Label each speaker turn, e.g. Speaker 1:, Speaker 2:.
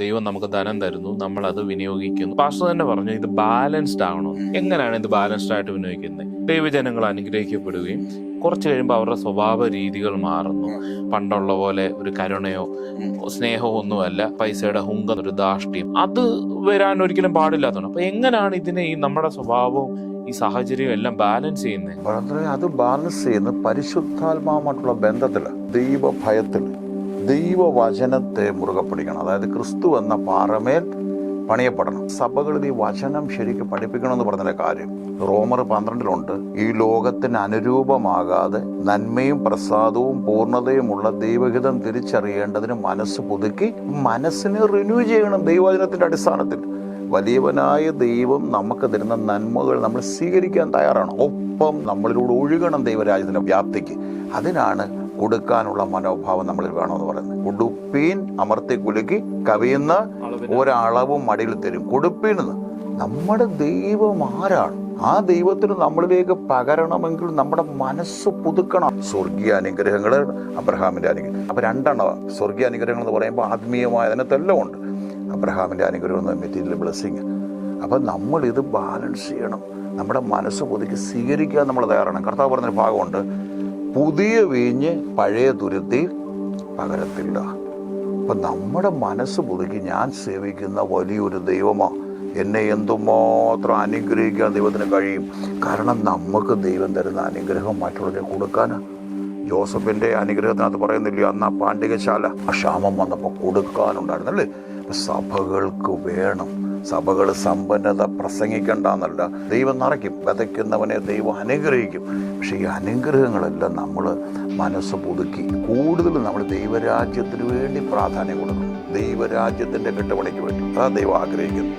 Speaker 1: ദൈവം നമുക്ക് ധനം തരുന്നു, നമ്മൾ അത് വിനിയോഗിക്കുന്നു. പാസ്റ്റർ തന്നെ പറഞ്ഞു ഇത് ബാലൻസ്ഡ് ആവണം. എങ്ങനെയാണ് ഇത് ബാലൻസ്ഡ് ആയിട്ട് വിനിയോഗിക്കുന്നത്? ദൈവജനങ്ങൾ അനുഗ്രഹിക്കപ്പെടുകയും കുറച്ച് കഴിയുമ്പോൾ അവരുടെ സ്വഭാവ രീതികൾ മാറുന്നു. പണ്ടുള്ള പോലെ ഒരു കരുണയോ സ്നേഹമോ ഒന്നുമല്ല, പൈസയുടെ ഹുങ്കം, ഒരു ധാർഷ്ട്യം അത് വരാൻ ഒരിക്കലും പാടില്ലാത്തതാണ്. അപ്പൊ എങ്ങനെയാണ് ഇതിനെ ഈ നമ്മുടെ സ്വഭാവവും ഈ സാഹചര്യവും എല്ലാം ബാലൻസ് ചെയ്യുന്നത്?
Speaker 2: അത് ബാലൻസ് ചെയ്യുന്നത് പരിശുദ്ധാത്മാവുമായിട്ടുള്ള ബന്ധത്തില്, ദൈവഭയത്തിൽ, ദൈവവചനത്തെ മുറുകെ പിടിക്കണം. അതായത് ക്രിസ്തു എന്ന പാറമേൽ പണിയപ്പെടണം. സഭകളിൽ ഈ വചനം ശരിക്കും പഠിപ്പിക്കണമെന്ന് പറഞ്ഞതിന്റെ കാര്യം റോമർ 12 ഈ ലോകത്തിന് അനുരൂപമാകാതെ നന്മയും പ്രസാദവും പൂർണ്ണതയുമുള്ള ദൈവഹിതം തിരിച്ചറിയേണ്ടതിന് മനസ്സ് പുതുക്കി മനസ്സിനെ റിന്യൂ ചെയ്യണം. ദൈവവചനത്തിന്റെ അടിസ്ഥാനത്തിൽ വലിയവനായ ദൈവം നമുക്ക് തരുന്ന നന്മകൾ നമ്മൾ സ്വീകരിക്കാൻ തയ്യാറാണ്. ഒപ്പം നമ്മളിലൂടെ ഒഴുകണം ദൈവരാജ്യത്തിന്റെ വ്യാപ്തിക്ക്. അതിനാണ് കൊടുക്കാനുള്ള മനോഭാവം നമ്മളിൽ വേണമെന്ന് പറയുന്നത്. കൊടുപ്പീൻ അമർത്തി കുലുക്കി കവിയുന്ന ഒരളവും മടിയിൽ തരും. കൊടുപ്പീനെന്ന് നമ്മുടെ ദൈവം ആരാണ്? ആ ദൈവത്തിന് നമ്മളിലേക്ക് പകരണമെങ്കിൽ നമ്മുടെ മനസ്സ് പുതുക്കണം. സ്വർഗീയ അനുഗ്രഹങ്ങൾ, അബ്രഹാമിന്റെ അനുഗ്രഹം. അപ്പൊ രണ്ടെണ്ണം സ്വർഗീയ അനുഗ്രഹങ്ങൾ എന്ന് പറയുമ്പോൾ ആത്മീയമായ അതിനകത്തെല്ലാം ഉണ്ട്. അബ്രഹാമിന്റെ അനുഗ്രഹം എന്ന് മെറ്റീരിയൽ ബ്ലെസ്സിങ്. അപ്പൊ നമ്മൾ ഇത് ബാലൻസ് ചെയ്യണം. നമ്മുടെ മനസ്സ് പുതുക്കി സ്വീകരിക്കാൻ നമ്മൾ തയ്യാറാണ്. കർത്താവ് പറഞ്ഞൊരു ഭാഗമുണ്ട്, പുതിയ വീഞ്ഞ് പഴയ തുരുത്തി പകരത്തില്ല. അപ്പൊ നമ്മുടെ മനസ്സ് പുതുക്കി ഞാൻ സേവിക്കുന്ന വലിയൊരു ദൈവമാ, എന്നെ എന്തുമാത്രം അനുഗ്രഹിക്കാൻ ദൈവത്തിന് കഴിയും. കാരണം നമുക്ക് ദൈവം തരുന്ന അനുഗ്രഹം മറ്റുള്ളവരെ കൊടുക്കാനാ. ജോസഫിന്റെ അനുഗ്രഹത്തിനകത്ത് പറയുന്നില്ല, അന്ന് ആ പാണ്ഡികശാല ക്ഷാമം വന്നപ്പോൾ കൊടുക്കാനുണ്ടായിരുന്നല്ലേ. സഭകൾക്ക് വേണം. സഭകൾ സമ്പന്നത പ്രസംഗിക്കണ്ടെന്നല്ല, ദൈവം നിറയ്ക്കും. വിതയ്ക്കുന്നവനെ ദൈവം അനുഗ്രഹിക്കും. പക്ഷെ ഈ അനുഗ്രഹങ്ങളെല്ലാം നമ്മൾ മനസ്സ് പുതുക്കി കൂടുതൽ നമ്മൾ ദൈവരാജ്യത്തിന് വേണ്ടി പ്രാധാന്യം കൊടുക്കണം. ദൈവരാജ്യത്തിന്റെ കെട്ടുപണിക്ക് വേണ്ടി അതാ ദൈവം ആഗ്രഹിക്കുന്നു.